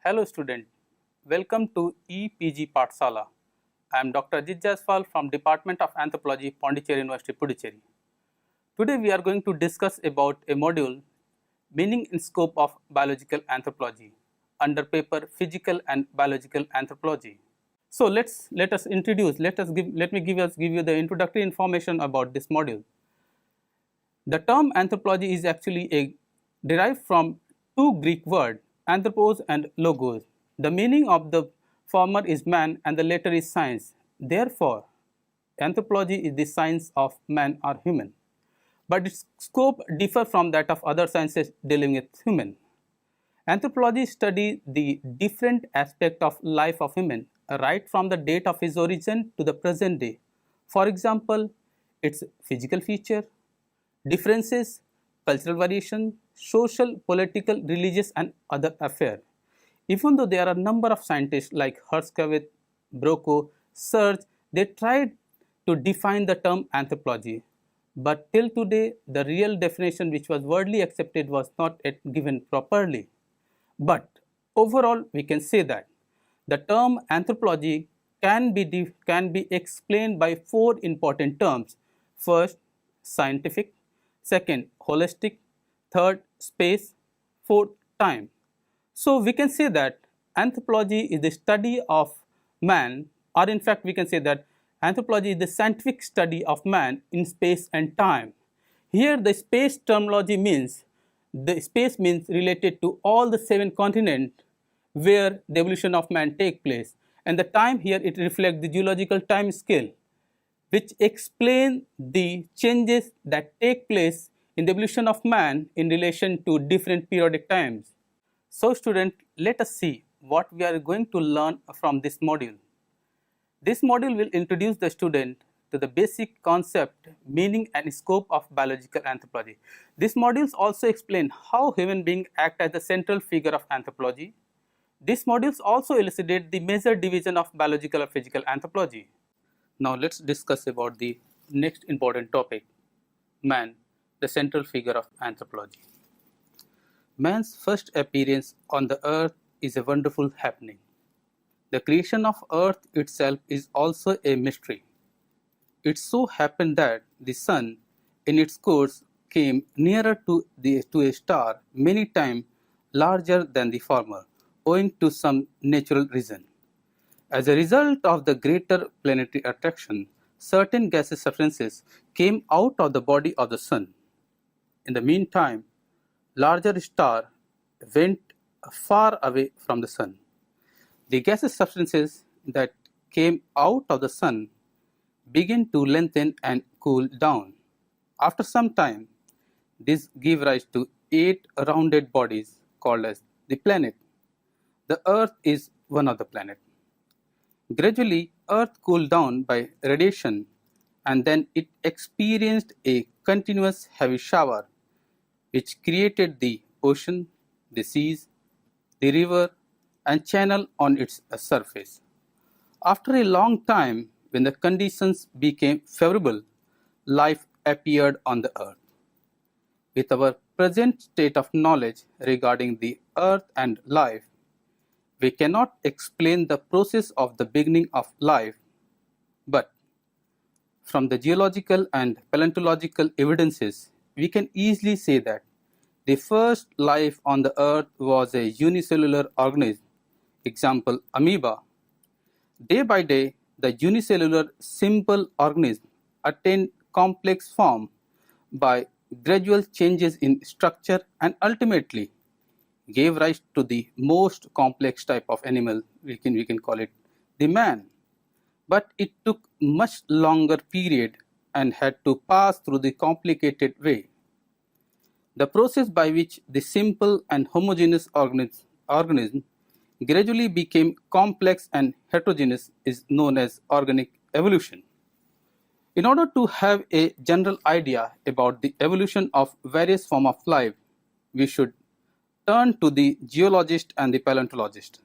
Hello student, welcome to EPG Pathsala. I am Dr. Ajit Jaiswal from Department of Anthropology, Pondicherry University, Puducherry. Today we are going to discuss about a module, meaning and scope of biological anthropology, under paper Physical and Biological Anthropology. So let me give you the introductory information about this module. The term anthropology is actually derived from two Greek words, anthropos and logos. The meaning of the former is man and the latter is science. Therefore, anthropology is the science of man or human. But its scope differs from that of other sciences dealing with human. Anthropology studies the different aspects of life of human, right from the date of his origin to the present day. For example, its physical feature, differences, cultural variation, social, political, religious and other affairs. Even though there are a number of scientists like Herskowitz, Broco, Serge, they tried to define the term anthropology. But till today, the real definition which was widely accepted was not yet given properly. But overall, we can say that the term anthropology can be explained by four important terms. First, scientific. Second, holistic. Third, space. Fourth, time. So we can say that anthropology is the study of man, or in fact we can say that anthropology is the scientific study of man in space and time. Here the space terminology means, the space means related to all the 7 continents where the evolution of man take place, and the time here it reflects the geological time scale, which explain the changes that take place in the evolution of man in relation to different periodic times. So student, let us see what we are going to learn from this module. This module will introduce the student to the basic concept, meaning and scope of biological anthropology. These modules also explain how human beings act as the central figure of anthropology. These modules also elucidate the major division of biological or physical anthropology. Now let's discuss about the next important topic, man, the central figure of anthropology. Man's first appearance on the earth is a wonderful happening. The creation of earth itself is also a mystery. It so happened that the sun in its course came nearer to a star many times larger than the former, owing to some natural reason. As a result of the greater planetary attraction, certain gaseous substances came out of the body of the sun. In the meantime, larger star went far away from the sun. The gaseous substances that came out of the sun began to lengthen and cool down. After some time, this gave rise to 8 rounded bodies called as the planet. The earth is one of the planets. Gradually, earth cooled down by radiation, and then it experienced a continuous heavy shower which created the ocean, the seas, the river and channel on its surface. After a long time, when the conditions became favorable, life appeared on the earth. With our present state of knowledge regarding the earth and life, we cannot explain the process of the beginning of life, but from the geological and paleontological evidences, we can easily say that the first life on the earth was a unicellular organism, example amoeba. Day by day, the unicellular simple organism attained complex form by gradual changes in structure and ultimately gave rise to the most complex type of animal, we can call it the man. But it took much longer period and had to pass through the complicated way. The process by which the simple and homogeneous organism gradually became complex and heterogeneous is known as organic evolution. In order to have a general idea about the evolution of various forms of life, we should turn to the geologist and the paleontologist.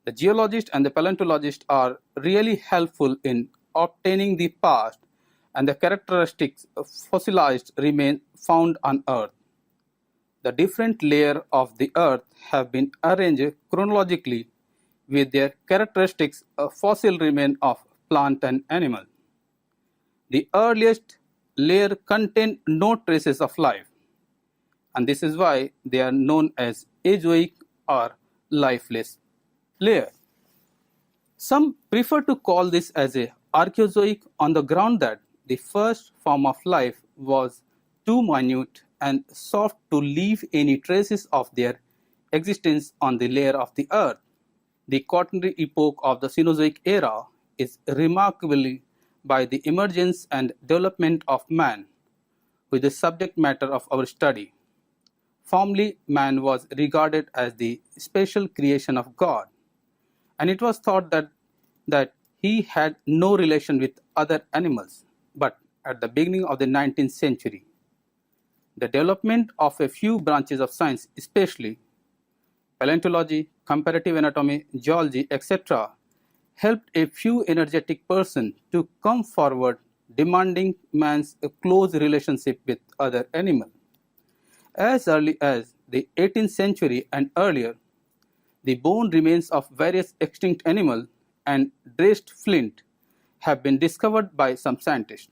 The geologist and the paleontologist are really helpful in obtaining the past and the characteristics of fossilized remains found on Earth. The different layers of the earth have been arranged chronologically with their characteristics of fossil remains of plant and animal. The earliest layer contained no traces of life, and this is why they are known as azoic or lifeless layer. Some prefer to call this as a archaeozoic on the ground that the first form of life was too minute and soft to leave any traces of their existence on the layer of the earth. The Quaternary epoch of the Cenozoic era is remarkable by the emergence and development of man, who is the subject matter of our study. Formerly, man was regarded as the special creation of God, and it was thought that he had no relation with other animals. But at the beginning of the 19th century, the development of a few branches of science, especially paleontology, comparative anatomy, geology, etc., helped a few energetic persons to come forward demanding man's close relationship with other animals. As early as the 18th century and earlier, the bone remains of various extinct animals and dressed flint have been discovered by some scientists.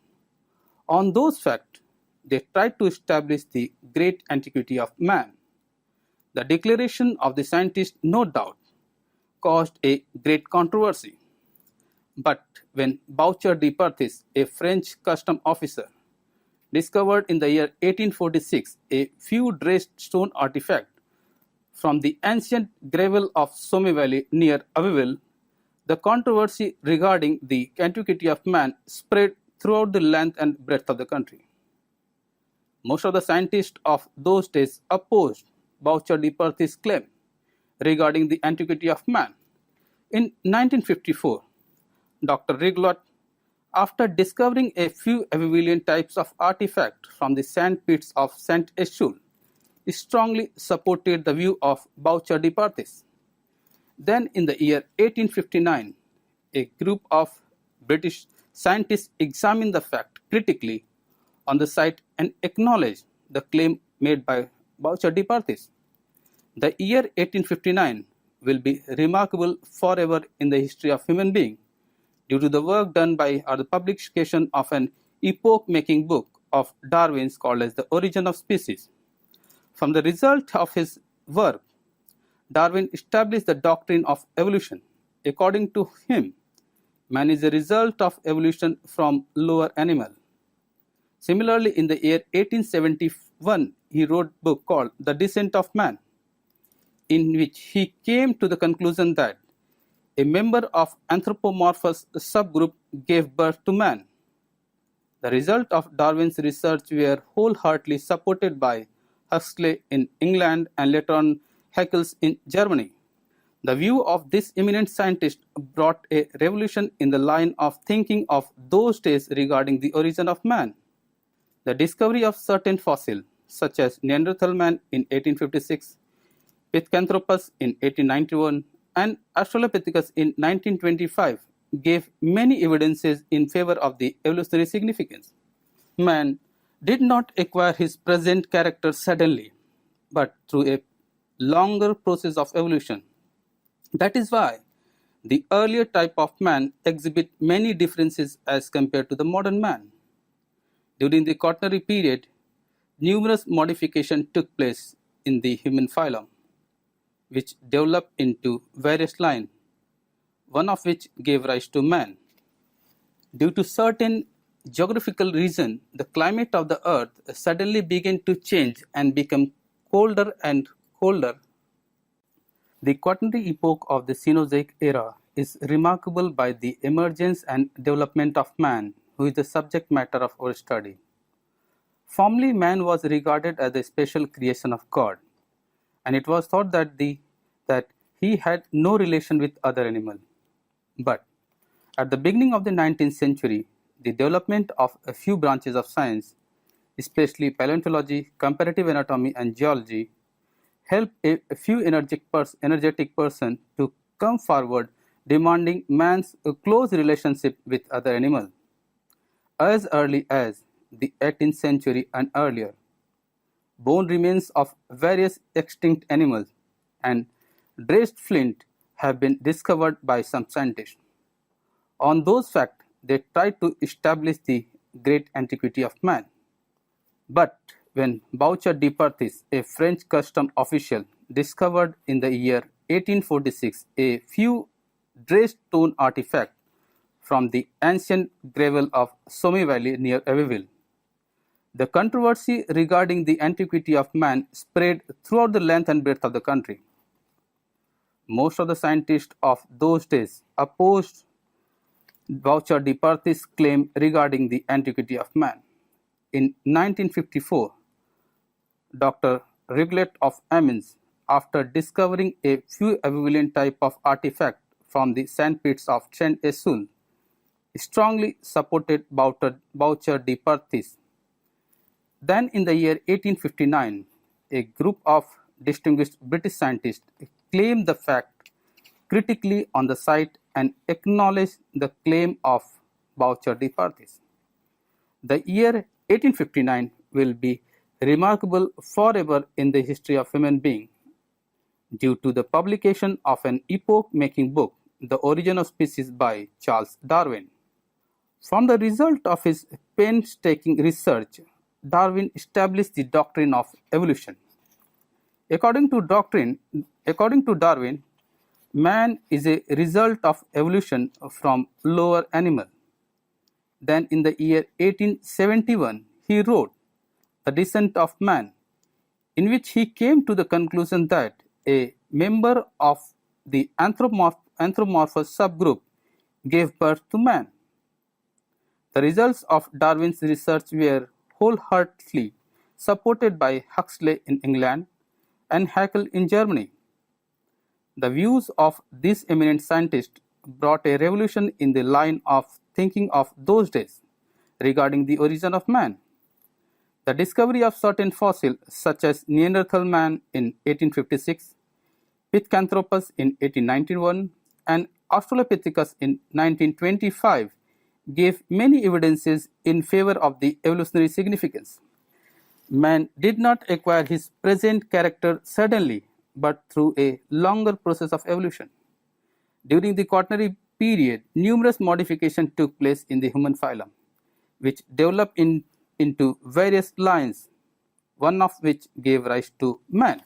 On those facts, they tried to establish the great antiquity of man. The declaration of the scientists, no doubt, caused a great controversy. But when Boucher de Perthes, a French custom officer, discovered in the year 1846 a few dressed stone artifacts from the ancient gravel of Somme Valley near Abbeville, the controversy regarding the antiquity of man spread throughout the length and breadth of the country. Most of the scientists of those days opposed Boucher de Perthes' claim regarding the antiquity of man. In 1954, Dr. Riglot, after discovering a few Abbevillean types of artifacts from the sand pits of Saint Echule, strongly supported the view of Boucher de Perthes. Then in the year 1859, a group of British scientists examined the fact critically on the site and acknowledged the claim made by Boucher de Perthes. The year 1859 will be remarkable forever in the history of human being due to the work done by or the publication of an epoch-making book of Darwin's called as The Origin of Species. From the result of his work, Darwin established the doctrine of evolution. According to him, man is a result of evolution from lower animal. Similarly, in the year 1871, he wrote a book called The Descent of Man, in which he came to the conclusion that a member of anthropomorphous subgroup gave birth to man. The result of Darwin's research were wholeheartedly supported by Huxley in England and later on Haeckel in Germany. The view of this eminent scientist brought a revolution in the line of thinking of those days regarding the origin of man. The discovery of certain fossils, such as Neanderthal man in 1856, Pithecanthropus in 1891, and Australopithecus in 1925, gave many evidences in favor of the evolutionary significance. Man did not acquire his present character suddenly, but through a longer process of evolution. That is why the earlier type of man exhibit many differences as compared to the modern man. During the Quaternary period, numerous modifications took place in the human phylum, which developed into various lines, one of which gave rise to man. Due to certain geographical reasons, the climate of the earth suddenly began to change and become colder and colder. The Quaternary epoch of the Cenozoic era is remarkable by the emergence and development of man, who is the subject matter of our study. Formerly, man was regarded as a special creation of God, and it was thought that he had no relation with other animals. But at the beginning of the 19th century, the development of a few branches of science, especially paleontology, comparative anatomy, and geology, helped a few energetic persons to come forward demanding man's close relationship with other animals. As early as the 18th century and earlier, bone remains of various extinct animals, and dressed flint have been discovered by some scientists. On those facts, they tried to establish the great antiquity of man. But when Boucher de Perthes, a French custom official, discovered in the year 1846 a few dressed stone artifacts from the ancient gravel of Somme Valley near Abbeville, the controversy regarding the antiquity of man spread throughout the length and breadth of the country. Most of the scientists of those days opposed Boucher de Perthes' claim regarding the antiquity of man. In 1954, Dr. Riglet of Amiens, after discovering a few equivalent type of artifact from the sandpits of Saint-Essule, strongly supported Boucher de Perthes. Then in the year 1859, a group of distinguished British scientists claimed the fact critically on the site and acknowledged the claim of Boucher de Perthes. The year 1859 will be remarkable forever in the history of human being due to the publication of an epoch-making book, The Origin of Species by Charles Darwin. From the result of his painstaking research, Darwin established the doctrine of evolution. According to Darwin, man is a result of evolution from lower animal. Then in the year 1871, he wrote The Descent of Man, in which he came to the conclusion that a member of the anthropomorphous subgroup gave birth to man. The results of Darwin's research were wholeheartedly supported by Huxley in England and Haeckel in Germany. The views of these eminent scientists brought a revolution in the line of thinking of those days regarding the origin of man. The discovery of certain fossils such as Neanderthal man in 1856, Pithecanthropus in 1891, and Australopithecus in 1925 gave many evidences in favor of the evolutionary significance. Man did not acquire his present character suddenly, but through a longer process of evolution. During the Quaternary period, numerous modifications took place in the human phylum, which developed into various lines, one of which gave rise to man.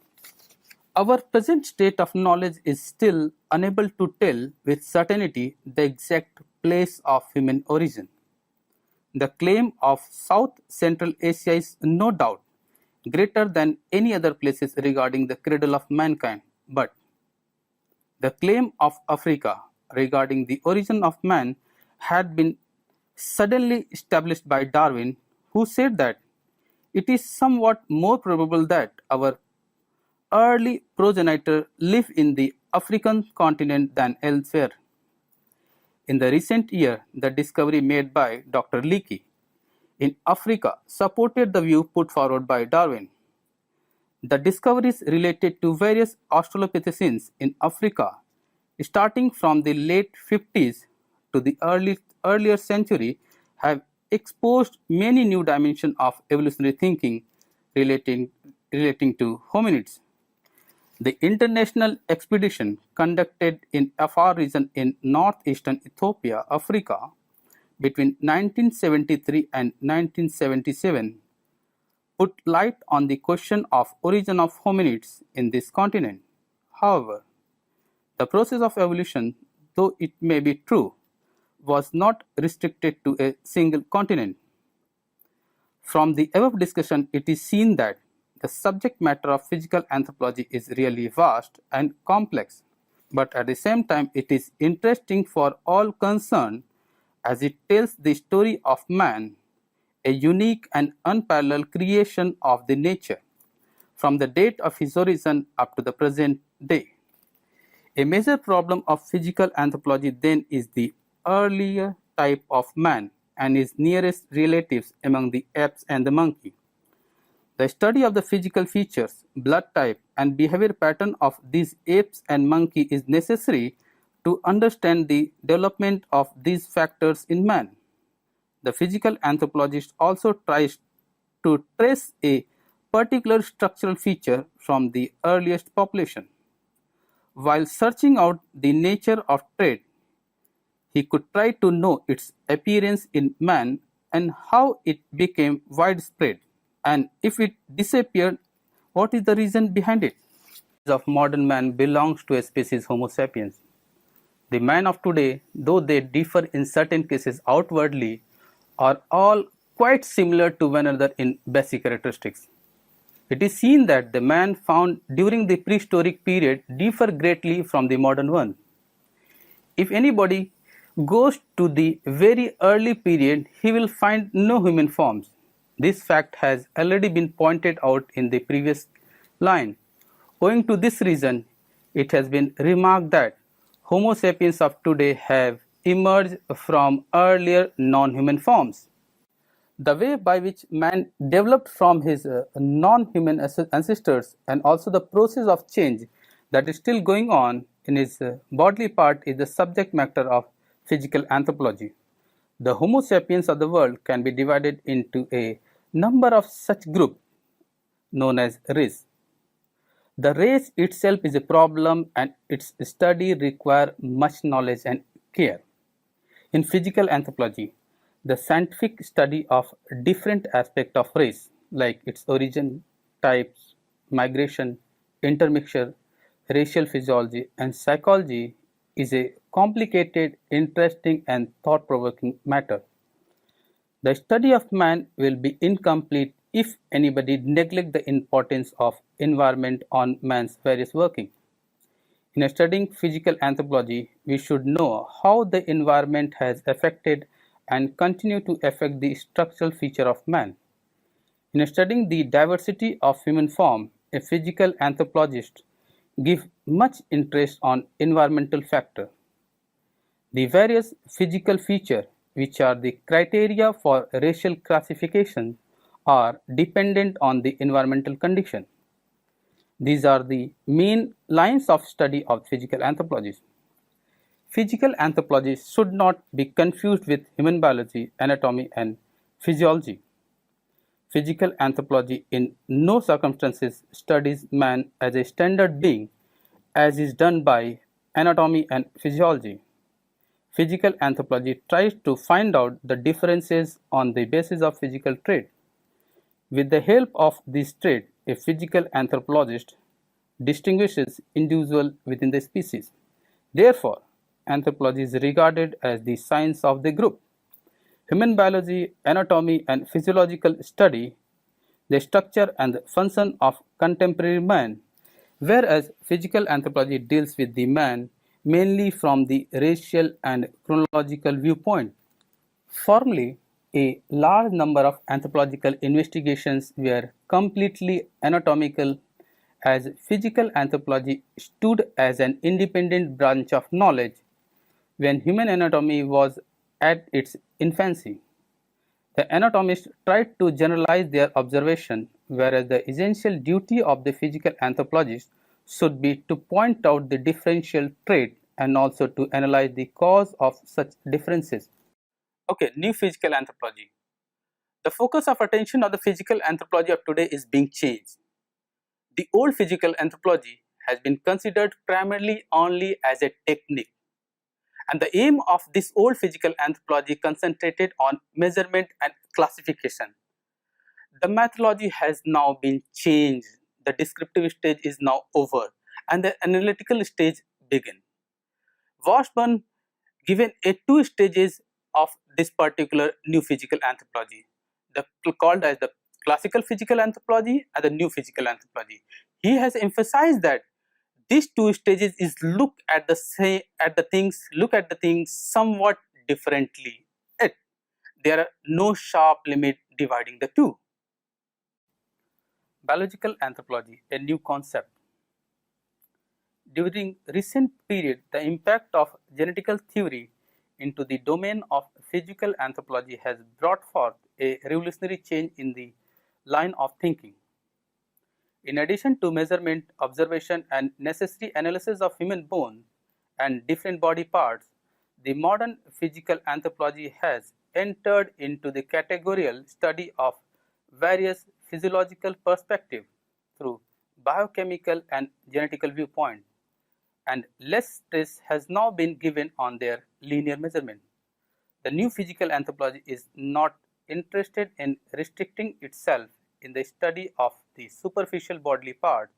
Our present state of knowledge is still unable to tell with certainty the exact place of human origin. The claim of South Central Asia is no doubt greater than any other places regarding the cradle of mankind, but the claim of Africa regarding the origin of man had been suddenly established by Darwin, who said that it is somewhat more probable that our early progenitor lived in the African continent than elsewhere. In the recent year, the discovery made by Dr. Leakey in Africa supported the view put forward by Darwin. The discoveries related to various Australopithecines in Africa starting from the late 50s to the earlier century have exposed many new dimensions of evolutionary thinking relating to hominids. The international expedition conducted in Afar region in northeastern Ethiopia, Africa, between 1973 and 1977 put light on the question of origin of hominids in this continent. However, the process of evolution, though it may be true, was not restricted to a single continent. From the above discussion, it is seen that the subject matter of physical anthropology is really vast and complex, but at the same time it is interesting for all concerned as it tells the story of man, a unique and unparalleled creation of the nature, from the date of his origin up to the present day. A major problem of physical anthropology then is the earlier type of man and his nearest relatives among the apes and the monkey. The study of the physical features, blood type, and behavior pattern of these apes and monkey is necessary to understand the development of these factors in man. The physical anthropologist also tries to trace a particular structural feature from the earliest population. While searching out the nature of trade, he could try to know its appearance in man and how it became widespread, and if it disappeared, what is the reason behind it? Of modern man belongs to a species Homo sapiens. The man of today, though they differ in certain cases outwardly, are all quite similar to one another in basic characteristics. It is seen that the man found during the prehistoric period differ greatly from the modern one. If anybody goes to the very early period, he will find no human forms. This fact has already been pointed out in the previous line. Owing to this reason, it has been remarked that Homo sapiens of today have emerged from earlier non-human forms. The way by which man developed from his non-human ancestors, and also the process of change that is still going on in his bodily part, is the subject matter of physical anthropology. The Homo sapiens of the world can be divided into a number of such groups known as race. The race itself is a problem, and its study requires much knowledge and care. In physical anthropology, the scientific study of different aspects of race, like its origin, types, migration, intermixture, racial physiology, and psychology, is a complicated, interesting, and thought-provoking matter. The study of man will be incomplete if anybody neglects the importance of environment on man's various working. In studying physical anthropology, we should know how the environment has affected and continue to affect the structural feature of man. In studying the diversity of human form, a physical anthropologist gives much interest on environmental factor. The various physical features, which are the criteria for racial classification, are dependent on the environmental condition. These are the main lines of study of physical anthropology. Physical anthropology should not be confused with human biology, anatomy, and physiology. Physical anthropology in no circumstances studies man as a standard being, as is done by anatomy and physiology. Physical anthropology tries to find out the differences on the basis of physical trait. With the help of this trait, a physical anthropologist distinguishes individuals within the species. Therefore, anthropology is regarded as the science of the group. Human biology, anatomy, and physiological study the structure and the function of contemporary man, whereas physical anthropology deals with the man mainly from the racial and chronological viewpoint. Formerly, a large number of anthropological investigations were completely anatomical, as physical anthropology stood as an independent branch of knowledge when human anatomy was at its infancy. The anatomists tried to generalize their observation, whereas the essential duty of the physical anthropologist should be to point out the differential trait and also to analyze the cause of such differences. Okay, new physical anthropology. The focus of attention of the physical anthropology of today is being changed. The old physical anthropology has been considered primarily only as a technique, and the aim of this old physical anthropology concentrated on measurement and classification. The methodology has now been changed. The descriptive stage is now over and the analytical stage begin. Washburn given a two stages of this particular new physical anthropology, called as the classical physical anthropology and the new physical anthropology. He has emphasized that these two stages is look at the things somewhat differently. Yet there are no sharp limit dividing the two. Biological anthropology, a new concept. During recent period, the impact of genetical theory into the domain of physical anthropology has brought forth a revolutionary change in the line of thinking. In addition to measurement, observation, and necessary analysis of human bone and different body parts, the modern physical anthropology has entered into the categorical study of various physiological perspective through biochemical and genetical viewpoint, and less stress has now been given on their linear measurement. The new physical anthropology is not interested in restricting itself in the study of the superficial bodily part,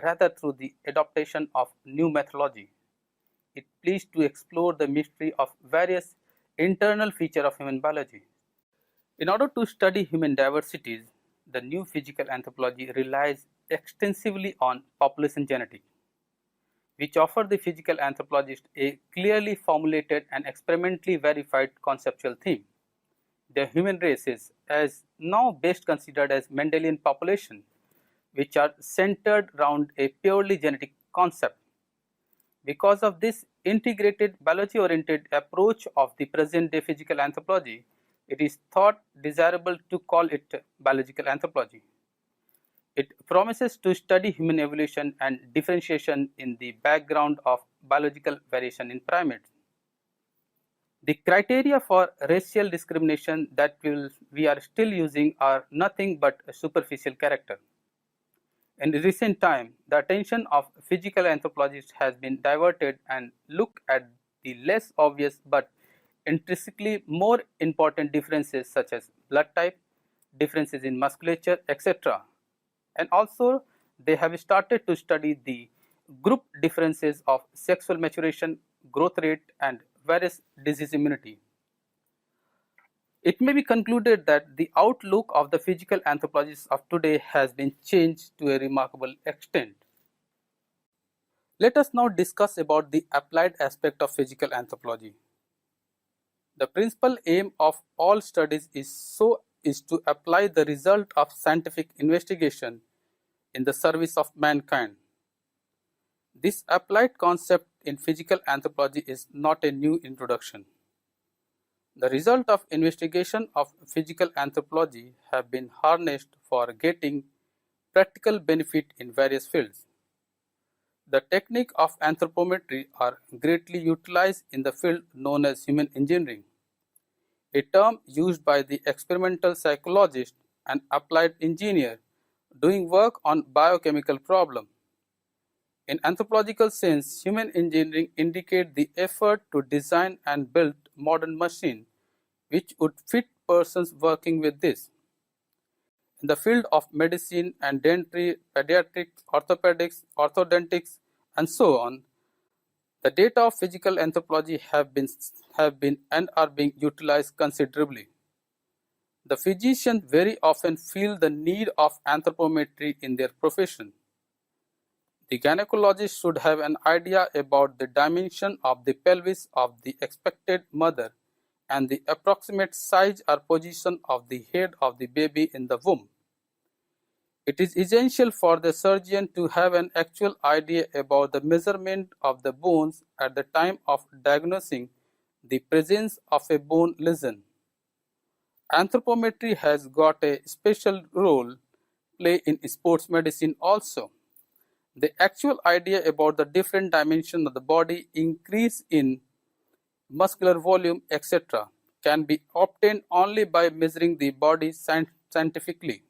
rather through the adoption of new methodology. It pleased to explore the mystery of various internal features of human biology. In order to study human diversities, the new physical anthropology relies extensively on population genetics, which offer the physical anthropologist a clearly formulated and experimentally verified conceptual theme. The human race is as now best considered as Mendelian population, which are centered around a purely genetic concept. Because of this integrated biology-oriented approach of the present-day physical anthropology, it is thought desirable to call it biological anthropology. It promises to study human evolution and differentiation in the background of biological variation in primates. The criteria for racial discrimination that we are still using are nothing but a superficial character. In recent time, the attention of physical anthropologists has been diverted and look at the less obvious but intrinsically more important differences such as blood type, differences in musculature, etc. And also they have started to study the group differences of sexual maturation, growth rate, and various disease immunity. It may be concluded that the outlook of the physical anthropologists of today has been changed to a remarkable extent. Let us now discuss about the applied aspect of physical anthropology. The principal aim of all studies is to apply the result of scientific investigation in the service of mankind. This applied concept in physical anthropology is not a new introduction. The result of investigation of physical anthropology have been harnessed for getting practical benefit in various fields. The technique of anthropometry are greatly utilized in the field known as human engineering, a term used by the experimental psychologist and applied engineer doing work on biochemical problems. In anthropological sense, human engineering indicates the effort to design and build modern machines which would fit persons working with this. In the field of medicine and dentistry, pediatrics, orthopedics, orthodontics, and so on, the data of physical anthropology have been and are being utilized considerably. The physicians very often feel the need of anthropometry in their profession. The gynecologist should have an idea about the dimension of the pelvis of the expected mother and the approximate size or position of the head of the baby in the womb. It is essential for the surgeon to have an actual idea about the measurement of the bones at the time of diagnosing the presence of a bone lesion. Anthropometry has got a special role play in sports medicine also. The actual idea about the different dimensions of the body, increase in muscular volume, etc., can be obtained only by measuring the body scientifically.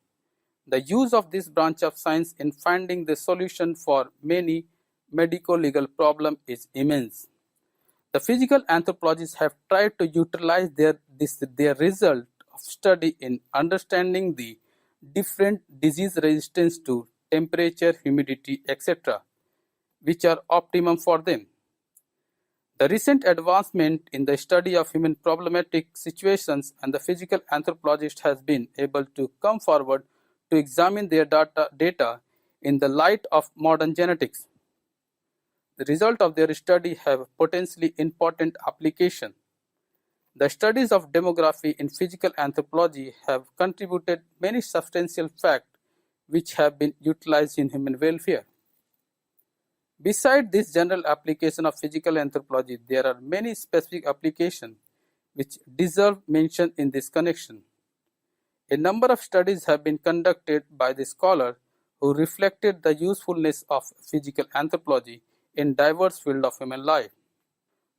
The use of this branch of science in finding the solution for many medico-legal problems is immense. The physical anthropologists have tried to utilize their result of study in understanding the different disease resistance to temperature, humidity, etc., which are optimum for them. The recent advancement in the study of human problematic situations and the physical anthropologist has been able to come forward to examine their data in the light of modern genetics. The result of their study have potentially important application. The studies of demography in physical anthropology have contributed many substantial facts which have been utilized in human welfare. Besides this general application of physical anthropology, there are many specific applications which deserve mention in this connection. A number of studies have been conducted by the scholars who reflected the usefulness of physical anthropology in diverse fields of human life.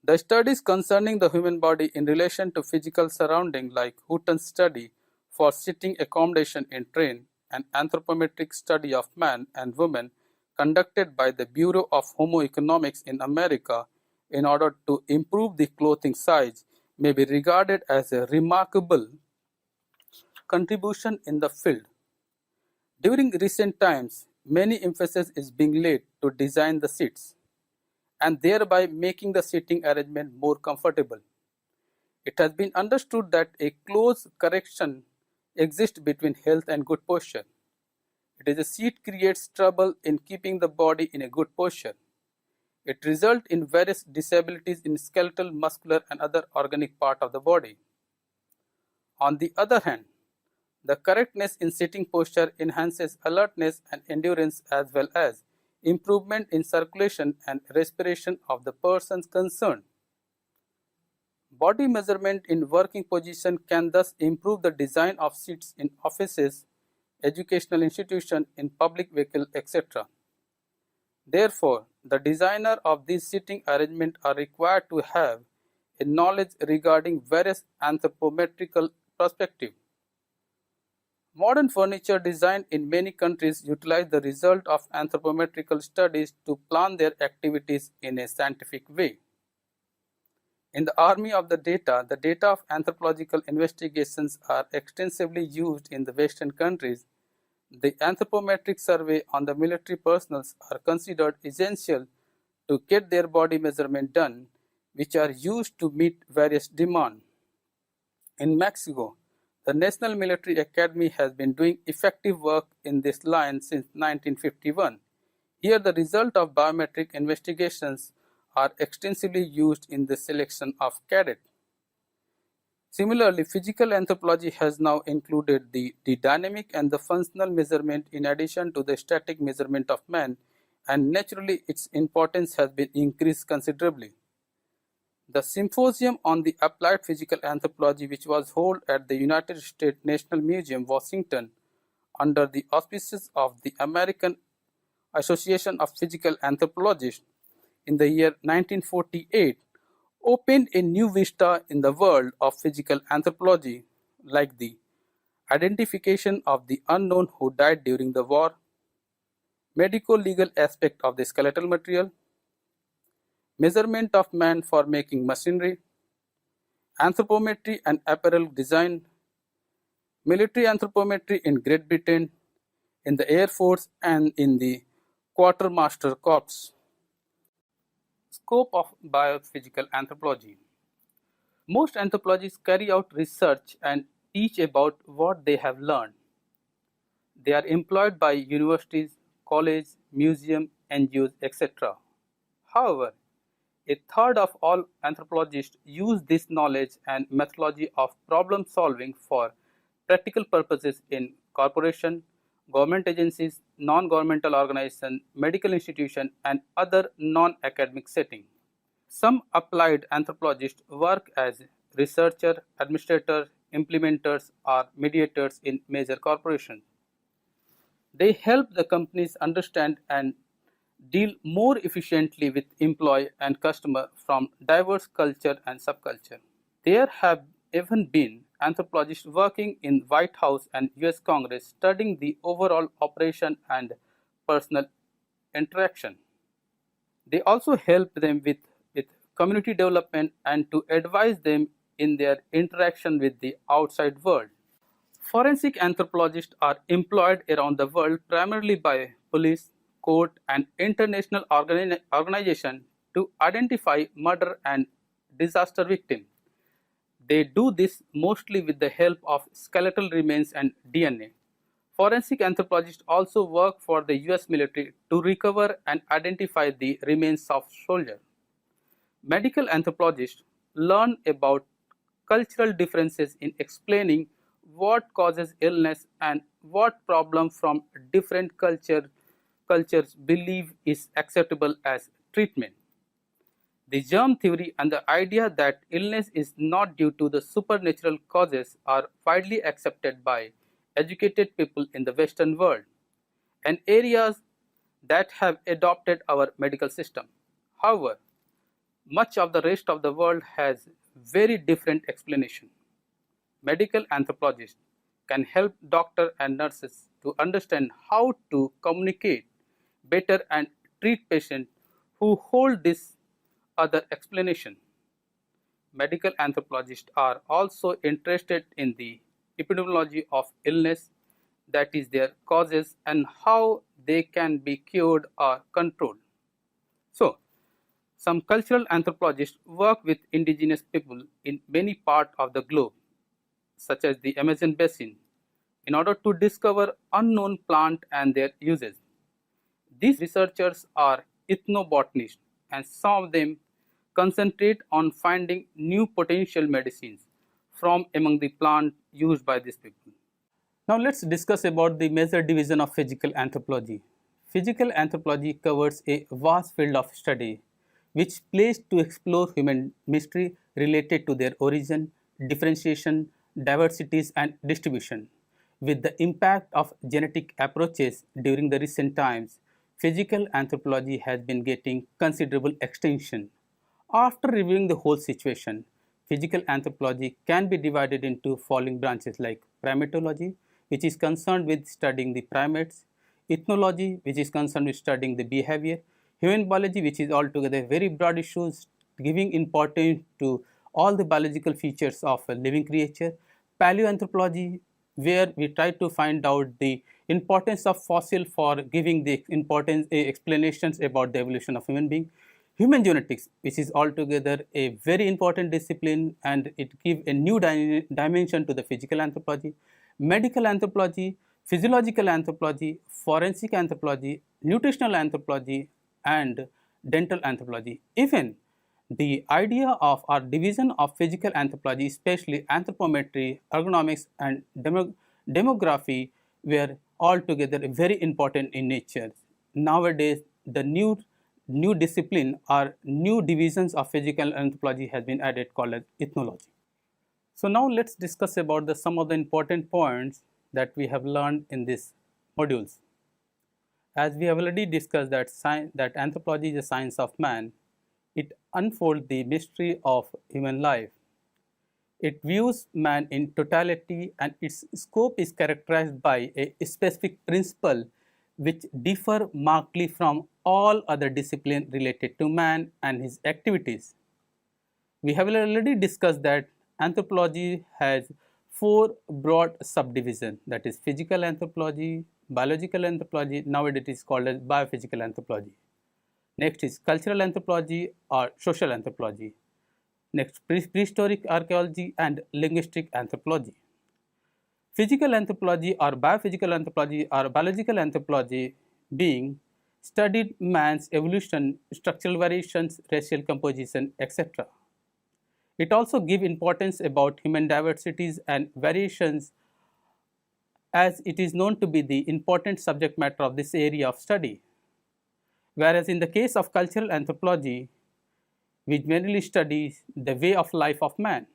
The studies concerning the human body in relation to physical surroundings like Hutton's study for sitting accommodation in train an anthropometric study of man and woman conducted by the Bureau of Homo Economics in America in order to improve the clothing size may be regarded as a remarkable contribution in the field. During recent times, many emphasis is being laid to design the seats and thereby making the seating arrangement more comfortable. It has been understood that a close correction exists between health and good posture. It is a seat creates trouble in keeping the body in a good posture. It results in various disabilities in skeletal, muscular, and other organic part of the body. On the other hand, the correctness in sitting posture enhances alertness and endurance as well as improvement in circulation and respiration of the persons concerned. Body measurement in working position can thus improve the design of seats in offices, educational institutions, in public vehicles, etc. Therefore, the designer of these seating arrangements are required to have a knowledge regarding various anthropometrical perspectives. Modern furniture design in many countries utilize the result of anthropometrical studies to plan their activities in a scientific way. In the army of the data of anthropological investigations are extensively used in the Western countries. The anthropometric survey on the military personnel are considered essential to get their body measurement done, which are used to meet various demands. In Mexico, the National Military Academy has been doing effective work in this line since 1951. Here, the result of biometric investigations are extensively used in the selection of cadets. Similarly, physical anthropology has now included the dynamic and the functional measurement in addition to the static measurement of man, and naturally its importance has been increased considerably. The Symposium on the Applied Physical Anthropology, which was held at the United States National Museum, Washington, under the auspices of the American Association of Physical Anthropologists in the year 1948, opened a new vista in the world of physical anthropology, like the identification of the unknown who died during the war, medico-legal aspect of the skeletal material, measurement of man for making machinery, anthropometry and apparel design, military anthropometry in Great Britain, in the Air Force and in the Quartermaster Corps. Scope of biophysical anthropology. Most anthropologists carry out research and teach about what they have learned. They are employed by universities, colleges, museums, NGOs, etc. However, a third of all anthropologists use this knowledge and methodology of problem solving for practical purposes in corporations, government agencies, non-governmental organizations, medical institutions, and other non-academic settings. Some applied anthropologists work as researchers, administrators, implementers, or mediators in major corporations. They help the companies understand and deal more efficiently with employee and customer from diverse culture and subculture. There have even been anthropologists working in White House and US Congress studying the overall operation and personal interaction. They also help them with community development and to advise them in their interaction with the outside world. Forensic anthropologists are employed around the world primarily by police, court, and international organizations to identify murder and disaster victims. They do this mostly with the help of skeletal remains and DNA. Forensic anthropologists also work for the US military to recover and identify the remains of soldiers. Medical anthropologists learn about cultural differences in explaining what causes illness and what problem from different cultures believe is acceptable as treatment. The germ theory and the idea that illness is not due to the supernatural causes are widely accepted by educated people in the Western world and areas that have adopted our medical system. However, much of the rest of the world has very different explanation. Medical anthropologists can help doctors and nurses to understand how to communicate better and treat patients who hold this other explanation. Medical anthropologists are also interested in the epidemiology of illness, that is, their causes and how they can be cured or controlled. So, some cultural anthropologists work with indigenous people in many parts of the globe, such as the Amazon basin, in order to discover unknown plants and their uses. These researchers are ethnobotanists, and some of them concentrate on finding new potential medicines from among the plants used by these people. Now let's discuss about the major division of physical anthropology. Physical anthropology covers a vast field of study which plays to explore human mystery related to their origin, differentiation, diversities and distribution. With the impact of genetic approaches during the recent times, physical anthropology has been getting considerable extension. After reviewing the whole situation, physical anthropology can be divided into following branches like primatology, which is concerned with studying the primates, ethnology, which is concerned with studying the behavior, human biology, which is altogether very broad issues giving importance to all the biological features of a living creature, paleoanthropology, where we try to find out the importance of fossil for giving the important explanations about the evolution of human being, human genetics, which is altogether a very important discipline and it gives a new dimension to the physical anthropology, medical anthropology, physiological anthropology, forensic anthropology, nutritional anthropology and dental anthropology. Even the idea of our division of physical anthropology, especially anthropometry, ergonomics and demography were altogether very important in nature. Nowadays, the new discipline or new divisions of physical anthropology has been added called as ethnology. So now let's discuss about some of the important points that we have learned in these modules. As we have already discussed that anthropology is a science of man, it unfolds the mystery of human life. It views man in totality and its scope is characterized by a specific principle which differ markedly from all other disciplines related to man and his activities. We have already discussed that anthropology has four broad subdivisions, that is physical anthropology, biological anthropology, nowadays it is called as biophysical anthropology. Next is cultural anthropology or social anthropology. Next, prehistoric archaeology and linguistic anthropology. Physical anthropology or biophysical anthropology or biological anthropology being studied man's evolution, structural variations, racial composition, etc. It also gives importance about human diversities and variations as it is known to be the important subject matter of this area of study. Whereas in the case of cultural anthropology, which mainly studies the way of life of man,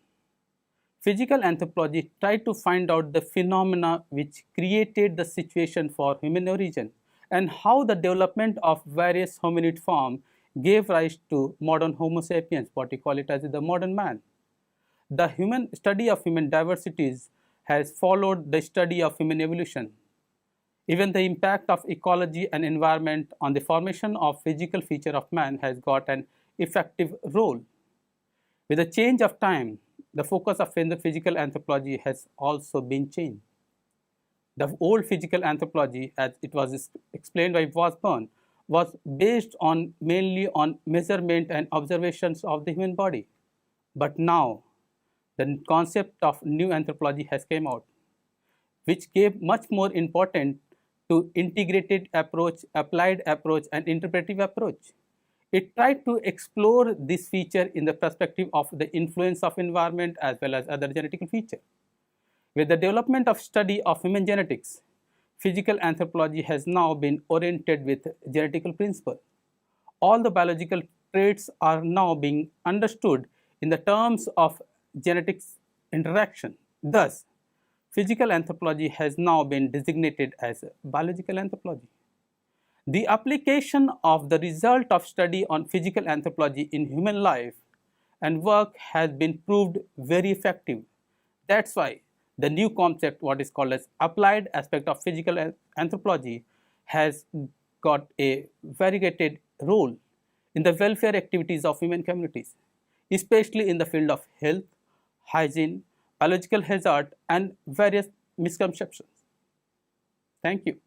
physical anthropology tried to find out the phenomena which created the situation for human origin and how the development of various hominid forms gave rise to modern Homo sapiens, what we call it as the modern man. The human study of human diversities has followed the study of human evolution. Even the impact of ecology and environment on the formation of physical feature of man has got an effective role. With the change of time, the focus of the physical anthropology has also been changed. The old physical anthropology, as it was explained by Wasburn, was based on mainly on measurement and observations of the human body. But now, the concept of new anthropology has come out, which gave much more importance to integrated approach, applied approach and interpretive approach. It tried to explore this feature in the perspective of the influence of environment as well as other genetical features. With the development of study of human genetics, physical anthropology has now been oriented with genetical principle. All the biological traits are now being understood in the terms of genetics interaction. Thus, physical anthropology has now been designated as biological anthropology. The application of the result of study on physical anthropology in human life and work has been proved very effective. That's why the new concept, what is called as applied aspect of physical anthropology, has got a variegated role in the welfare activities of human communities, especially in the field of health, hygiene, biological hazard, and various misconceptions. Thank you.